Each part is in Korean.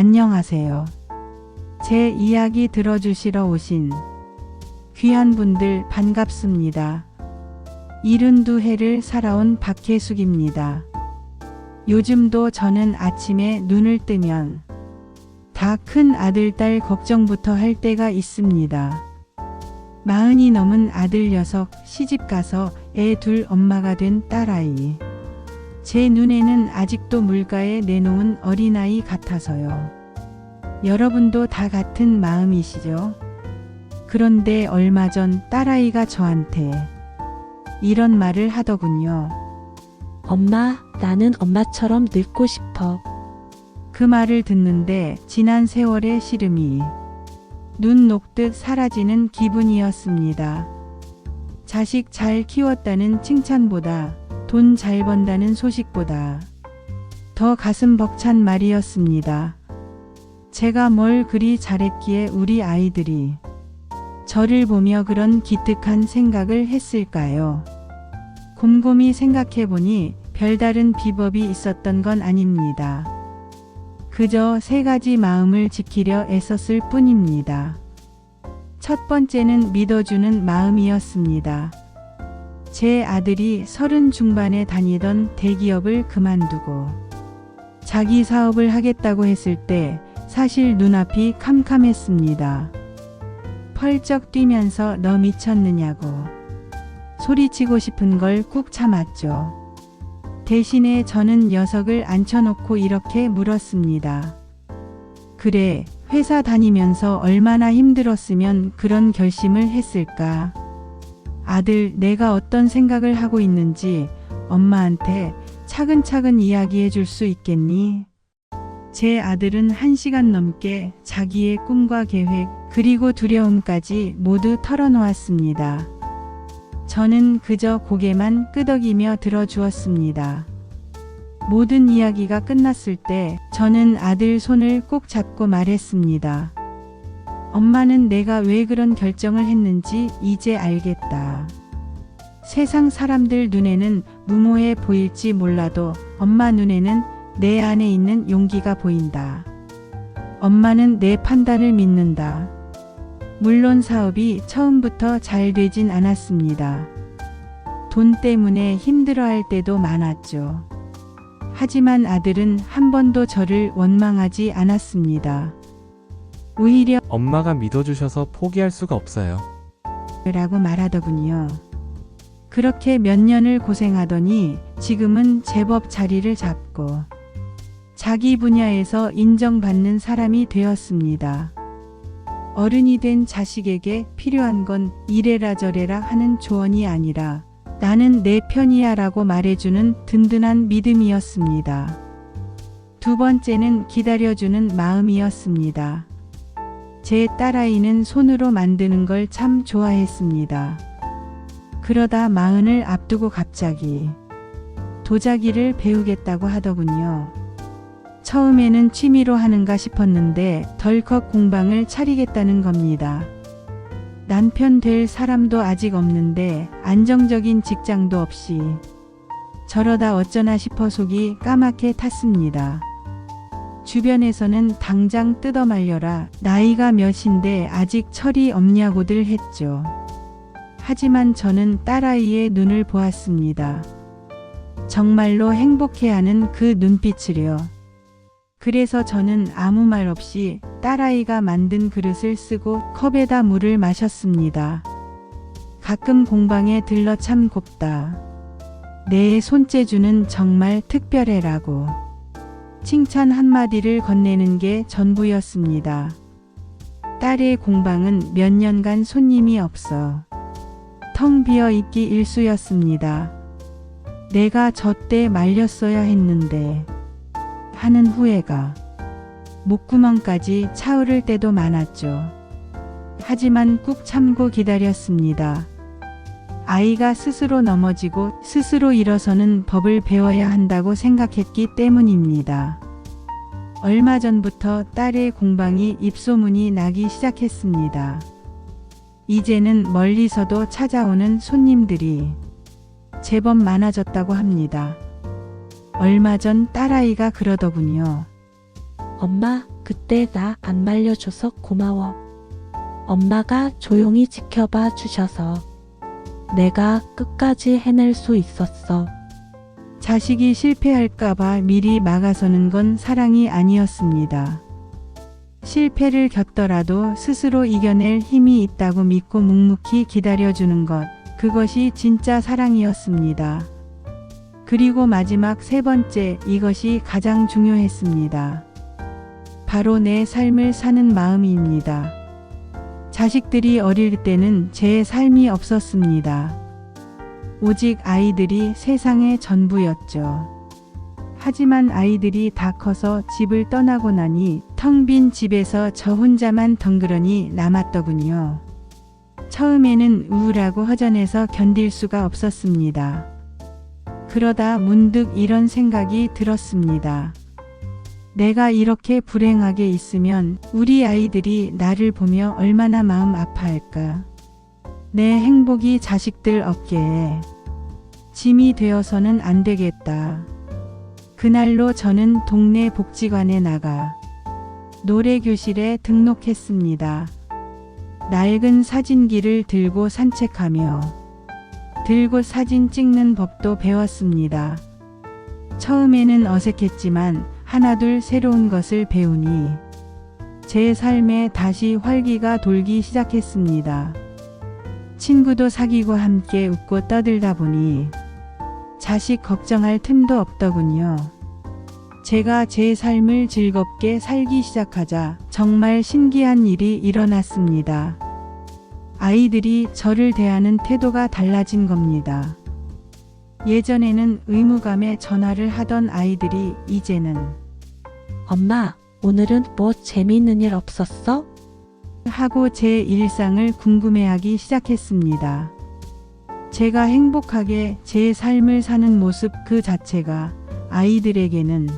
안녕하세요. 제 이야기 들어주시러 오신 귀한 분들 반갑습니다. 72해를 살아온 박혜숙입니다. 요즘도 저는 아침에 눈을 뜨면 다 큰 아들, 딸 걱정부터 할 때가 있습니다. 40이 넘은 아들 녀석 시집가서 애 둘 엄마가 된 딸아이. 제 눈에는 아직도 물가에 내놓은 어린아이 같아서요. 여러분도 다 같은 마음이시죠? 그런데 얼마 전 딸아이가 저한테 이런 말을 하더군요. 엄마, 나는 엄마처럼 늙고 싶어. 그 말을 듣는데 지난 세월의 시름이 눈 녹듯 사라지는 기분이었습니다. 자식 잘 키웠다는 칭찬보다 돈 잘 번다는 소식보다 더 가슴 벅찬 말이었습니다. 제가 뭘 그리 잘했기에 우리 아이들이 저를 보며 그런 기특한 생각을 했을까요? 곰곰이 생각해보니 별다른 비법이 있었던 건 아닙니다. 그저 3가지 마음을 지키려 애썼을 뿐입니다. 첫 번째는 믿어주는 마음이었습니다. 제 아들이 30 중반에 다니던 대기업을 그만두고 자기 사업을 하겠다고 했을 때 사실 눈앞이 캄캄했습니다. 펄쩍 뛰면서 너 미쳤느냐고 소리치고 싶은 걸 꾹 참았죠. 대신에 저는 녀석을 앉혀놓고 이렇게 물었습니다. 그래, 회사 다니면서 얼마나 힘들었으면 그런 결심을 했을까? 아들, 내가 어떤 생각을 하고 있는지 엄마한테 차근차근 이야기해 줄 수 있겠니? 제 아들은 1시간 넘게 자기의 꿈과 계획, 그리고 두려움까지 모두 털어놓았습니다. 저는 그저 고개만 끄덕이며 들어주었습니다. 모든 이야기가 끝났을 때 저는 아들 손을 꼭 잡고 말했습니다. 엄마는 내가 왜 그런 결정을 했는지 이제 알겠다. 세상 사람들 눈에는 무모해 보일지 몰라도 엄마 눈에는 내 안에 있는 용기가 보인다. 엄마는 내 판단을 믿는다. 물론 사업이 처음부터 잘 되진 않았습니다. 돈 때문에 힘들어할 때도 많았죠. 하지만 아들은 한 번도 저를 원망하지 않았습니다. 오히려 엄마가 믿어주셔서 포기할 수가 없어요. 라고 말하더군요. 그렇게 몇 년을 고생하더니 지금은 제법 자리를 잡고 자기 분야에서 인정받는 사람이 되었습니다. 어른이 된 자식에게 필요한 건 이래라 저래라 하는 조언이 아니라 나는 내 편이야 라고 말해주는 든든한 믿음이었습니다. 두 번째는 기다려주는 마음이었습니다. 제 딸아이는 손으로 만드는 걸 참 좋아했습니다. 그러다 40을 앞두고 갑자기 도자기를 배우겠다고 하더군요. 처음에는 취미로 하는가 싶었는데 덜컥 공방을 차리겠다는 겁니다. 남편 될 사람도 아직 없는데 안정적인 직장도 없이 저러다 어쩌나 싶어 속이 까맣게 탔습니다. 주변에서는 당장 뜯어 말려라, 나이가 몇인데 아직 철이 없냐고들 했죠. 하지만 저는 딸아이의 눈을 보았습니다. 정말로 행복해하는 그 눈빛을요. 그래서 저는 아무 말 없이 딸아이가 만든 그릇을 쓰고 컵에다 물을 마셨습니다. 가끔 공방에 들러 참 곱다. 내 손재주는 정말 특별해라고 칭찬 한마디를 건네는 게 전부였습니다. 딸의 공방은 몇 년간 손님이 없어 텅 비어 있기 일쑤였습니다. 내가 저때 말렸어야 했는데 하는 후회가 목구멍까지 차오를 때도 많았죠. 하지만 꾹 참고 기다렸습니다. 아이가 스스로 넘어지고 스스로 일어서는 법을 배워야 한다고 생각했기 때문입니다. 얼마 전부터 딸의 공방이 입소문이 나기 시작했습니다. 이제는 멀리서도 찾아오는 손님들이 제법 많아졌다고 합니다. 얼마 전 딸아이가 그러더군요. 엄마, 그때 나 안 말려줘서 고마워. 엄마가 조용히 지켜봐 주셔서 내가 끝까지 해낼 수 있었어. 자식이 실패할까봐 미리 막아서는 건 사랑이 아니었습니다. 실패를 겪더라도 스스로 이겨낼 힘이 있다고 믿고 묵묵히 기다려주는 것, 그것이 진짜 사랑이었습니다. 그리고 마지막 세 번째, 이것이 가장 중요했습니다. 바로 내 삶을 사는 마음입니다. 자식들이 어릴 때는 제 삶이 없었습니다. 오직 아이들이 세상의 전부였죠. 하지만 아이들이 다 커서 집을 떠나고 나니 텅 빈 집에서 저 혼자만 덩그러니 남았더군요. 처음에는 우울하고 허전해서 견딜 수가 없었습니다. 그러다 문득 이런 생각이 들었습니다. 내가 이렇게 불행하게 있으면 우리 아이들이 나를 보며 얼마나 마음 아파할까. 내 행복이 자식들 어깨에 짐이 되어서는 안 되겠다. 그날로 저는 동네 복지관에 나가 노래교실에 등록했습니다. 낡은 사진기를 들고 산책하며 들고 사진 찍는 법도 배웠습니다. 처음에는 어색했지만 하나둘 새로운 것을 배우니 제 삶에 다시 활기가 돌기 시작했습니다. 친구도 사귀고 함께 웃고 떠들다 보니 자식 걱정할 틈도 없더군요. 제가 제 삶을 즐겁게 살기 시작하자 정말 신기한 일이 일어났습니다. 아이들이 저를 대하는 태도가 달라진 겁니다. 예전에는 의무감에 전화를 하던 아이들이 이제는 엄마, 오늘은 뭐 재미있는 일 없었어? 하고 제 일상을 궁금해하기 시작했습니다. 제가 행복하게 제 삶을 사는 모습 그 자체가 아이들에게는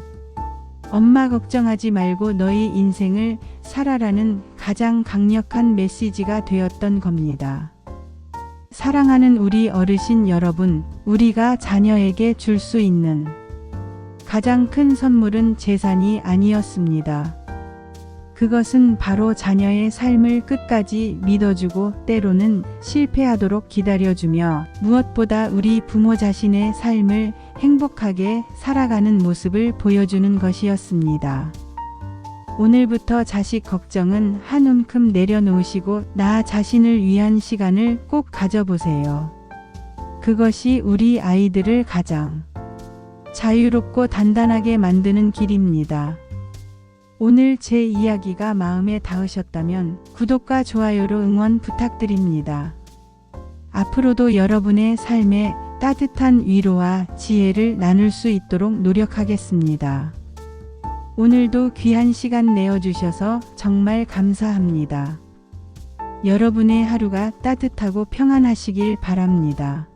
엄마 걱정하지 말고 너희 인생을 살아라는 가장 강력한 메시지가 되었던 겁니다. 사랑하는 우리 어르신 여러분, 우리가 자녀에게 줄 수 있는 가장 큰 선물은 재산이 아니었습니다. 그것은 바로 자녀의 삶을 끝까지 믿어주고 때로는 실패하도록 기다려주며 무엇보다 우리 부모 자신의 삶을 행복하게 살아가는 모습을 보여주는 것이었습니다. 오늘부터 자식 걱정은 한 움큼 내려놓으시고 나 자신을 위한 시간을 꼭 가져보세요. 그것이 우리 아이들을 가장 자유롭고 단단하게 만드는 길입니다. 오늘 제 이야기가 마음에 닿으셨다면 구독과 좋아요로 응원 부탁드립니다. 앞으로도 여러분의 삶에 따뜻한 위로와 지혜를 나눌 수 있도록 노력하겠습니다. 오늘도 귀한 시간 내어주셔서 정말 감사합니다. 여러분의 하루가 따뜻하고 평안하시길 바랍니다.